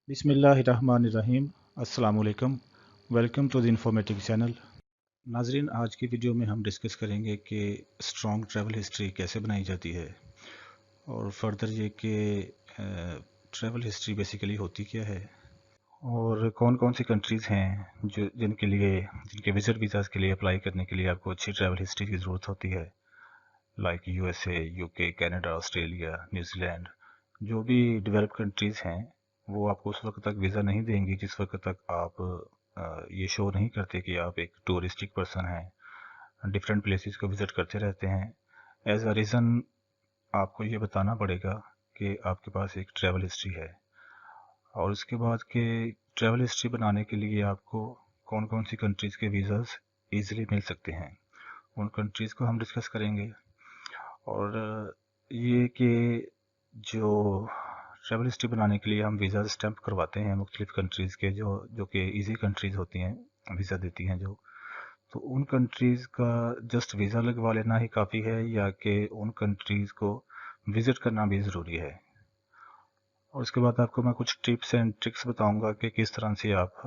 बिस्मिल्लाहिर्रहमानिर्रहीम। अस्सलाम वालेकुम। Welcome to the informative channel. नाजरीन, आज की वीडियो में हम डिस्कस करेंगे कि स्ट्रॉन्ग ट्रैवल हिस्ट्री कैसे बनाई जाती है और फर्दर ये कि ट्रैवल हिस्ट्री बेसिकली होती क्या है और कौन कौन सी कंट्रीज़ हैं जो जिनके विजिट वीज़ाज़ के लिए अप्लाई करने के लिए आपको अच्छी ट्रैवल हिस्ट्री की ज़रूरत होती है, like USA, UK, Canada, Australia, New Zealand. जो भी डेवलप्ड कंट्रीज़ हैं वो आपको उस वक्त तक वीज़ा नहीं देंगी जिस वक्त तक आप ये शो नहीं करते कि आप एक टूरिस्टिक पर्सन हैं, डिफरेंट प्लेसेस को विज़िट करते रहते हैं। एज अ रीज़न आपको ये बताना पड़ेगा कि आपके पास एक ट्रैवल हिस्ट्री है। और उसके बाद के ट्रैवल हिस्ट्री बनाने के लिए आपको कौन कौन सी कंट्रीज़ के वीज़ाज़ ईज़िली मिल सकते हैं, उन कंट्रीज़ को हम डिस्कस करेंगे। और ये कि जो ट्रैवल हिस्ट्री बनाने के लिए हम वीज़ा स्टैम्प करवाते हैं मुख्तलिफ़ कंट्रीज़ के, जो कि ईजी कंट्रीज़ होती हैं, वीज़ा देती हैं जो, तो उन कंट्रीज़ का जस्ट वीज़ा लगवा लेना ही काफ़ी है या कि उन कंट्रीज़ को विज़िट करना भी ज़रूरी है। और उसके बाद आपको मैं कुछ टिप्स एंड ट्रिक्स बताऊंगा कि किस तरह से आप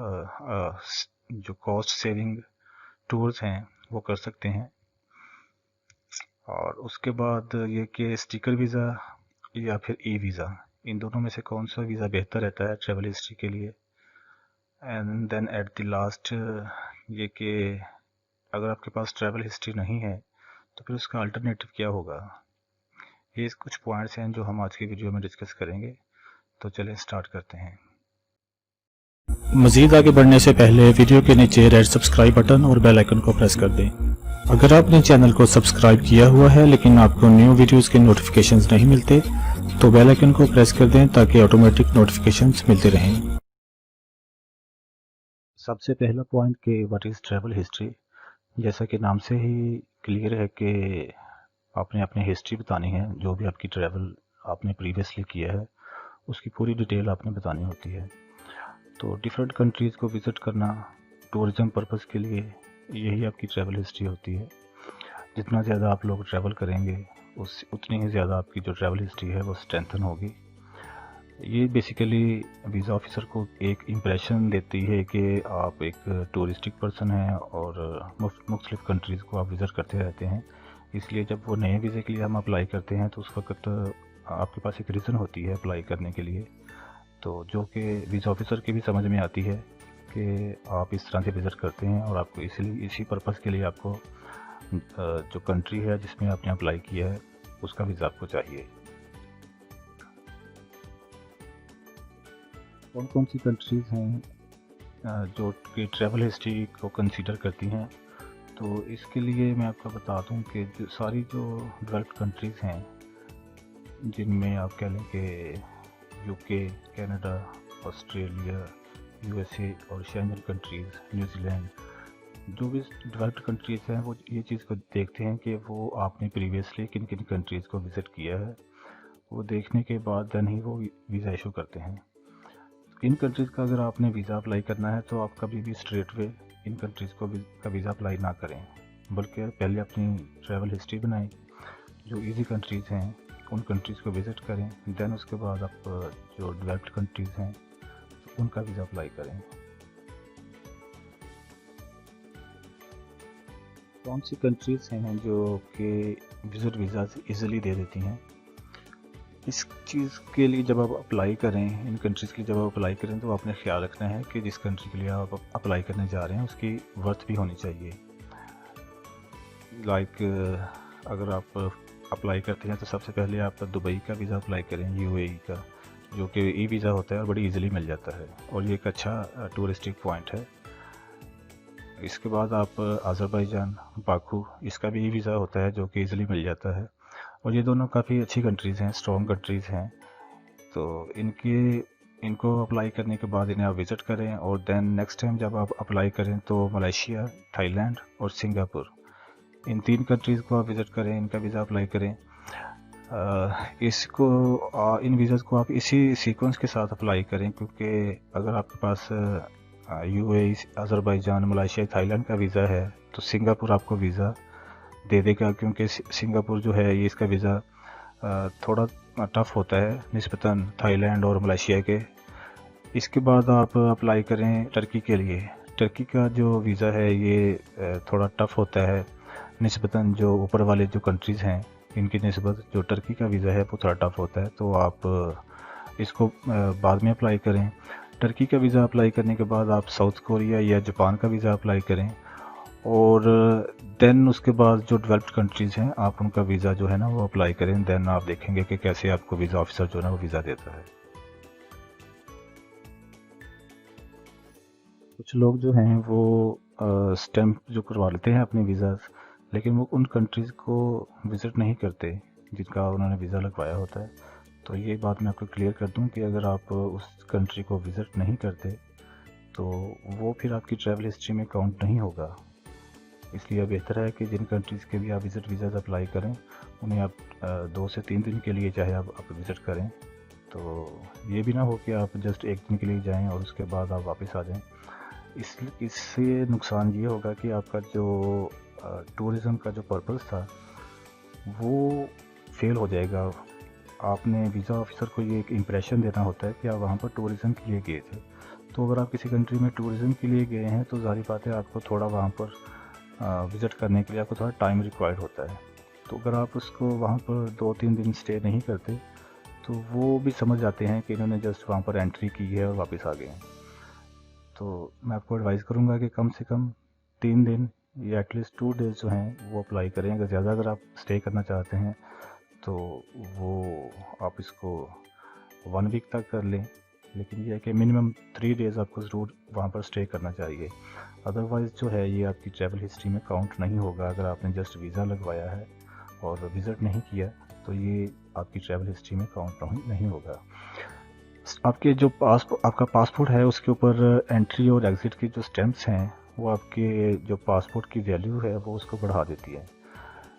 जो कॉस्ट सेविंग टूर्स हैं वो कर सकते हैं। और उसके बाद ये कि स्टिकर वीज़ा या फिर ई वीज़ा, इन दोनों में से कौन सा वीज़ा बेहतर रहता है ट्रैवल हिस्ट्री के लिए। And then at the last ये कि अगर आपके पास ट्रैवल हिस्ट्री नहीं है तो फिर उसका अल्टरनेटिव क्या होगा। ये कुछ पॉइंट्स हैं जो हम आज की वीडियो में डिस्कस करेंगे। तो चलें स्टार्ट करते हैं। मज़ीद आगे बढ़ने से पहले वीडियो के नीचे रेड सब्सक्राइब बटन और बेल आइकन को प्रेस कर दें। अगर आपने चैनल को सब्सक्राइब किया हुआ है लेकिन आपको न्यू वीडियोस के नोटिफिकेशंस नहीं मिलते तो बेल आइकन को प्रेस कर दें ताकि ऑटोमेटिक नोटिफिकेशंस मिलते रहें। सबसे पहला पॉइंट कि व्हाट इज़ ट्रैवल हिस्ट्री। जैसा कि नाम से ही क्लियर है कि आपने अपनी हिस्ट्री बतानी है। जो भी आपकी ट्रैवल आपने प्रीवियसली किया है उसकी पूरी डिटेल आपने बतानी होती है। तो डिफरेंट कंट्रीज़ को विज़िट करना टूरिज़म पर्पज़ के लिए यही आपकी ट्रैवल हिस्ट्री होती है। जितना ज़्यादा आप लोग ट्रैवल करेंगे उतनी ही ज़्यादा आपकी जो ट्रैवल हिस्ट्री है वो स्ट्रेंथन होगी। ये बेसिकली वीज़ा ऑफिसर को एक इम्प्रेशन देती है कि आप एक टूरिस्टिक पर्सन हैं और मुख्तलिफ़ कंट्रीज़ को आप विज़िट करते रहते हैं। इसलिए जब वो नए वीज़े के लिए हम अप्लाई करते हैं तो उस वक्त आपके पास एक रीज़न होती है अप्लाई करने के लिए, तो जो कि वीज़ा ऑफिसर की भी समझ में आती है कि आप इस तरह से विज़िट करते हैं और आपको इसलिए इसी पर्पज़ के लिए आपको जो कंट्री है जिसमें आपने अप्लाई किया है उसका वीज़ा आपको चाहिए। कौन कौन सी कंट्रीज़ हैं जो कि ट्रैवल हिस्ट्री को कंसीडर करती हैं, तो इसके लिए मैं आपको बता दूं कि जो सारी जो डेवलप्ड कंट्रीज़ हैं जिनमें आप कह लें कि यूके, कनाडा, ऑस्ट्रेलिया, यूएसए और शेंजन कंट्रीज़, न्यूजीलैंड, जो भी डेवलप्ड कंट्रीज़ हैं वो ये चीज़ को देखते हैं कि वो आपने प्रीवियसली किन किन कंट्रीज़ को विज़िट किया है। वो देखने के बाद देन ही वो वीज़ा इशू करते हैं। इन कंट्रीज़ का अगर आपने वीज़ा अप्लाई करना है तो आप कभी भी स्ट्रेट वे इन कंट्रीज़ का वीज़ा अप्लाई ना करें, बल्कि पहले अपनी ट्रैवल हिस्ट्री बनाएं। जो इजी कंट्रीज़ हैं उन कंट्रीज़ को विज़िट करें, देन उसके बाद आप जो डेवलप्ड कंट्रीज़ हैं तो उनका वीज़ा अप्लाई करें। कौन सी कंट्रीज़ हैं जो कि विज़िट वीज़ा ईज़िली दे देती हैं। इस चीज़ के लिए जब आप अप्लाई करें, इन कंट्रीज़ के लिए जब आप अप्लाई करें तो आपने ख्याल रखना है कि जिस कंट्री के लिए आप अप्लाई करने जा रहे हैं उसकी वर्थ भी होनी चाहिए। लाइक अगर आप अप्लाई करते हैं तो सबसे पहले आप दुबई का वीज़ा अप्लाई करें, यूएई का, जो कि ई वीज़ा होता है और बड़ी इजीली मिल जाता है और ये एक अच्छा टूरिस्टिक पॉइंट है। इसके बाद आप अज़रबैजान, बाकू, इसका भी ई वीज़ा होता है जो कि इजीली मिल जाता है और ये दोनों काफ़ी अच्छी कंट्रीज़ हैं, स्ट्रॉन्ग कंट्रीज़ हैं। तो इनको अप्लाई करने के बाद इन्हें आप विज़िट करें और देन नेक्स्ट टाइम जब आप अप्लाई करें तो मलेशिया, थाईलैंड और सिंगापुर, इन 3 कंट्रीज़ को आप विज़िट करें, इनका वीज़ा अप्लाई करें। इन वीज़ाज़ को आप इसी सीक्वेंस के साथ अप्लाई करें, क्योंकि अगर आपके पास यूएई, अज़रबैजान, मलेशिया, थाईलैंड का वीज़ा है तो सिंगापुर आपको वीज़ा दे देगा, क्योंकि सिंगापुर जो है ये इसका वीज़ा थोड़ा टफ़ होता है निस्बतन थाईलैंड और मलेशिया के। इसके बाद आप अप्लाई करें टर्की के लिए। टर्की का जो वीज़ा है ये थोड़ा टफ़ होता है निस्बतन जो ऊपर वाले जो कंट्रीज़ हैं इनकी निस्बत जो टर्की का वीज़ा है वो थोड़ा टफ़ होता है, तो आप इसको बाद में अप्लाई करें। टर्की का वीज़ा अप्लाई करने के बाद आप साउथ कोरिया या जापान का वीज़ा अप्लाई करें, और देन उसके बाद जो डेवलप्ड कंट्रीज़ हैं आप उनका वीज़ा जो है ना वो अप्लाई करें। देन आप देखेंगे कि कैसे आपको वीज़ा ऑफिसर जो है ना वो वीज़ा देता है। कुछ लोग जो हैं वो स्टैम्प जो करवा लेते हैं अपने वीज़ा, लेकिन वो उन कंट्रीज़ को विज़िट नहीं करते जिनका उन्होंने वीज़ा लगवाया होता है। तो ये बात मैं आपको क्लियर कर दूं कि अगर आप उस कंट्री को विज़िट नहीं करते तो वो फिर आपकी ट्रैवल हिस्ट्री में काउंट नहीं होगा। इसलिए बेहतर है कि जिन कंट्रीज़ के भी आप विज़िट वीज़ा अप्लाई करें उन्हें आप 2 से 3 दिन के लिए चाहे आप विज़िट करें। तो ये भी ना हो कि आप जस्ट 1 दिन के लिए जाएं और उसके बाद आप वापस आ जाएं। इससे नुकसान ये होगा कि आपका जो टूरिज़म का जो पर्पस था वो फेल हो जाएगा। आपने वीज़ा ऑफिसर को ये एक इम्प्रेशन देना होता है कि आप वहाँ पर टूरिज़म के लिए गए थे। तो अगर आप किसी कंट्री में टूरिज़म के लिए गए हैं तो ज़ाहिर बात है आपको थोड़ा वहाँ पर विज़िट करने के लिए आपको थोड़ा टाइम रिक्वायर्ड होता है। तो अगर आप उसको वहाँ पर 2-3 दिन स्टे नहीं करते तो वो भी समझ जाते हैं कि इन्होंने जस्ट वहाँ पर एंट्री की है और वापस आ गए हैं। तो मैं आपको एडवाइस करूँगा कि कम से कम 3 दिन या एटलीस्ट 2 डेज़ जो हैं वो अप्लाई करें। अगर आप स्टे करना चाहते हैं तो वो आप इसको 1 वीक तक कर लें, लेकिन ये है कि मिनिमम 3 डेज़ आपको ज़रूर वहाँ पर स्टे करना चाहिए। अदरवाइज़ जो है ये आपकी ट्रैवल हिस्ट्री में काउंट नहीं होगा। अगर आपने जस्ट वीज़ा लगवाया है और विज़िट नहीं किया तो ये आपकी ट्रैवल हिस्ट्री में काउंट नहीं होगा। आपके जो आपका पासपोर्ट है उसके ऊपर एंट्री और एग्ज़िट की जो स्टैम्प्स हैं वो आपके जो पासपोर्ट की वैल्यू है वो उसको बढ़ा देती है।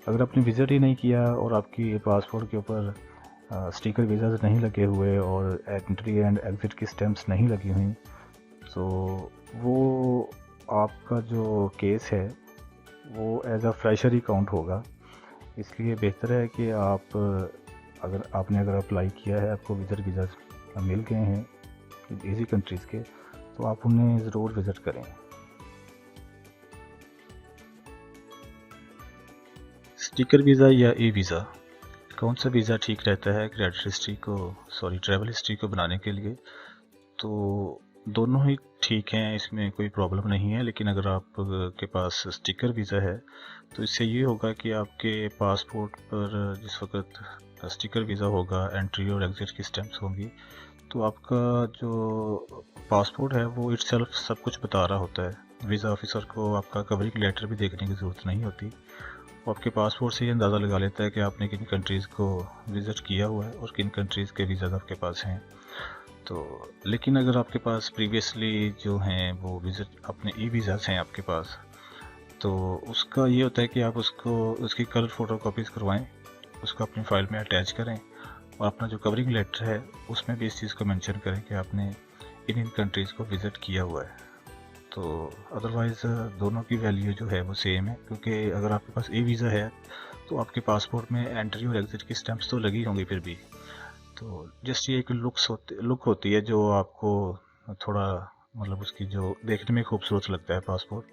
अगर आपने विज़िट ही नहीं किया और आपकी पासपोर्ट के ऊपर स्टिकर वीज़ा नहीं लगे हुए और एंट्री एंड एग्ज़िट की स्टैम्प्स नहीं लगी हुई तो वो आपका जो केस है वो एज अ फ्रेशर ही काउंट होगा। इसलिए बेहतर है कि अगर आपने अप्लाई किया है, आपको विज़िट वीज़ा मिल गए हैं इजी कंट्रीज़ के, तो आप उन्हें ज़रूर विज़िट करें। स्टिकर वीज़ा या ई वीज़ा, कौन सा वीज़ा ठीक रहता है ट्रैवल हिस्ट्री को बनाने के लिए? तो दोनों ही ठीक हैं, इसमें कोई प्रॉब्लम नहीं है। लेकिन अगर आप के पास स्टिकर वीज़ा है तो इससे ये होगा कि आपके पासपोर्ट पर जिस वक्त स्टिकर वीज़ा होगा, एंट्री और एग्ज़िट की स्टैम्प्स होंगी, तो आपका जो पासपोर्ट है वो इटसेल्फ सब कुछ बता रहा होता है। वीज़ा ऑफिसर को आपका कवरिंग लेटर भी देखने की ज़रूरत नहीं होती। वो आपके पासपोर्ट से ही अंदाज़ा लगा लेता है कि आपने किन कंट्रीज़ को विज़िट किया हुआ है और किन कंट्रीज़ के वीज़ा आपके पास हैं। तो लेकिन अगर आपके पास प्रीवियसली जो हैं वो विज़िट अपने ई वीज़ास हैं आपके पास, तो उसका ये होता है कि आप उसकी कलर फ़ोटोकॉपीज़ करवाएं, उसको अपनी फ़ाइल में अटैच करें और अपना जो कवरिंग लेटर है उसमें भी इस चीज़ को मेंशन करें कि आपने इन कंट्रीज़ को विज़िट किया हुआ है। तो अदरवाइज़ दोनों की वैल्यू जो है वो सेम है, क्योंकि अगर आपके पास ई वीज़ा है तो आपके पासपोर्ट में एंट्री और एग्ज़िट की स्टैम्प्स तो लगी होंगी फिर भी। तो जस्ट ये एक लुक होती है जो आपको थोड़ा मतलब उसकी जो देखने में खूबसूरत लगता है पासपोर्ट।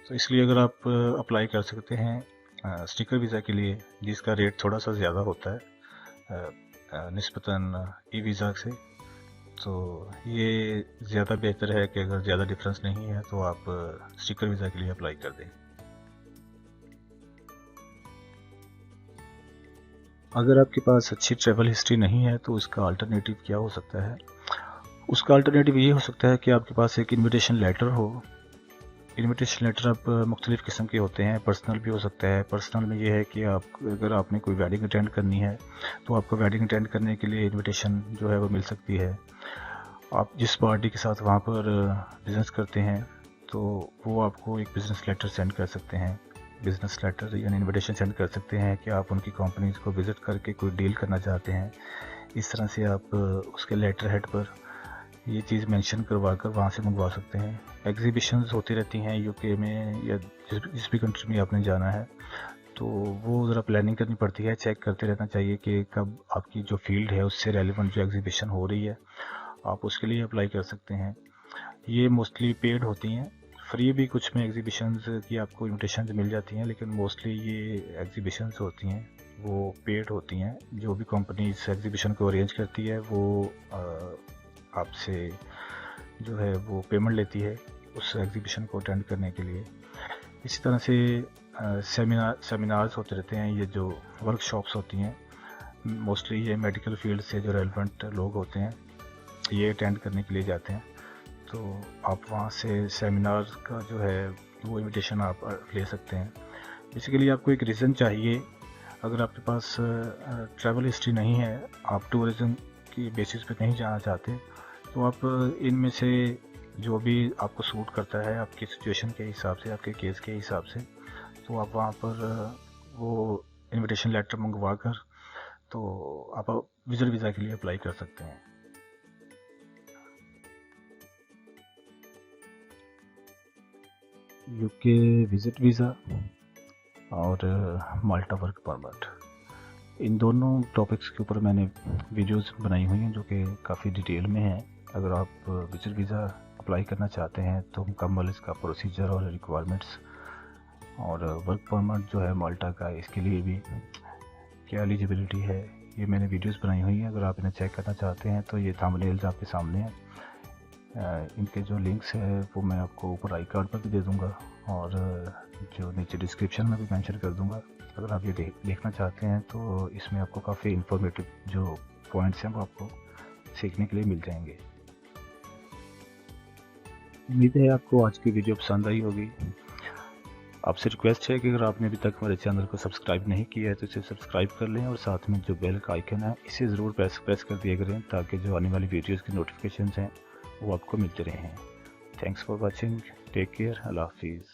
तो इसलिए अगर आप अप्लाई कर सकते हैं स्टिकर वीज़ा के लिए, जिसका रेट थोड़ा सा ज़्यादा होता है निस्बतन ई वीज़ा से, तो ये ज़्यादा बेहतर है कि अगर ज़्यादा डिफरेंस नहीं है तो आप स्टिकर वीज़ा के लिए अप्लाई कर दें। अगर आपके पास अच्छी ट्रैवल हिस्ट्री नहीं है तो उसका अल्टरनेटिव क्या हो सकता है? उसका अल्टरनेटिव ये हो सकता है कि आपके पास एक इनविटेशन लेटर हो। इनविटेशन लेटर अब मुख्तलिफ़ किस्म के होते हैं, पर्सनल भी हो सकता है। पर्सनल में ये है कि अगर आपने कोई वेडिंग अटेंड करनी है तो आपको वेडिंग अटेंड करने के लिए इनविटेशन जो है वो मिल सकती है। आप जिस पार्टी के साथ वहाँ पर बिज़नेस करते हैं तो वो आपको एक बिज़नेस लेटर सेंड कर सकते हैं, बिज़नेस लेटर यानी इनविटेशन सेंड कर सकते हैं कि आप उनकी कंपनीज़ को विज़िट करके कोई डील करना चाहते हैं। इस तरह से आप उसके लेटर हेड पर ये चीज़ मेंशन करवा कर वहाँ से मंगवा सकते हैं। एग्जीबिशंस होती रहती हैं यूके में या जिस भी कंट्री में आपने जाना है, तो वो ज़रा प्लानिंग करनी पड़ती है, चेक करते रहना चाहिए कि कब आपकी जो फील्ड है उससे रेलिवेंट जो एग्जीबिशन हो रही है आप उसके लिए अप्लाई कर सकते हैं। ये मोस्टली पेड होती हैं, फ्री भी कुछ में एग्जीबिशंस की आपको इनविटेशन मिल जाती हैं, लेकिन मोस्टली ये एग्जीबिशंस होती हैं वो पेड होती हैं। जो भी कंपनी इस एग्जीबिशन को अरेंज करती है वो आपसे जो है वो पेमेंट लेती है उस एग्जीबिशन को अटेंड करने के लिए। इसी तरह से सेमिनार्स होते रहते हैं, ये जो वर्कशॉप्स होती हैं, मोस्टली ये मेडिकल फील्ड से जो रेलेवेंट लोग होते हैं ये अटेंड करने के लिए जाते हैं। तो आप वहाँ से सेमिनार का जो है वो इनविटेशन आप ले सकते हैं। बेसिकली आपको एक रीज़न चाहिए। अगर आपके पास ट्रैवल हिस्ट्री नहीं है, आप टूरिज़म की बेसिस पे नहीं जाना चाहते, तो आप इनमें से जो भी आपको सूट करता है आपकी सिचुएशन के हिसाब से, आपके केस के हिसाब से, तो आप वहाँ पर वो इनविटेशन लेटर मंगवा कर तो आप विजिट वीज़ा के लिए अप्लाई कर सकते हैं। यूके विजिट वीज़ा और माल्टा वर्क परमिट, इन दोनों टॉपिक्स के ऊपर मैंने वीडियोस बनाई हुई हैं जो कि काफ़ी डिटेल में हैं। अगर आप विजिट वीज़ा अप्लाई करना चाहते हैं तो मुकम्मल इसका प्रोसीजर और रिक्वायरमेंट्स, और वर्क परमिट जो है माल्टा का, इसके लिए भी क्या एलिजिबिलिटी है, ये मैंने वीडियोस बनाई हुई हैं। अगर आप इन्हें चेक करना चाहते हैं तो ये थंबनेल्स आपके सामने हैं। इनके जो लिंक्स है वो मैं आपको ऊपर आई कार्ड पर भी दे दूंगा और जो नीचे डिस्क्रिप्शन में भी मेंशन कर दूंगा। अगर आप ये देखना चाहते हैं तो इसमें आपको काफ़ी इन्फॉर्मेटिव जो पॉइंट्स हैं वो आपको सीखने के लिए मिल जाएंगे। उम्मीद है आपको आज की वीडियो पसंद आई होगी। आपसे रिक्वेस्ट है कि अगर आपने अभी तक हमारे चैनल को सब्सक्राइब नहीं किया है तो इसे सब्सक्राइब कर लें और साथ में जो बेल का आइकन है इसे ज़रूर प्रेस कर दिया करें, ताकि जो आने वाली वीडियोज़ की नोटिफिकेशंस हैं वो आपको मिलते रहें। Thanks for watching, take care, अल्लाह हाफिज़।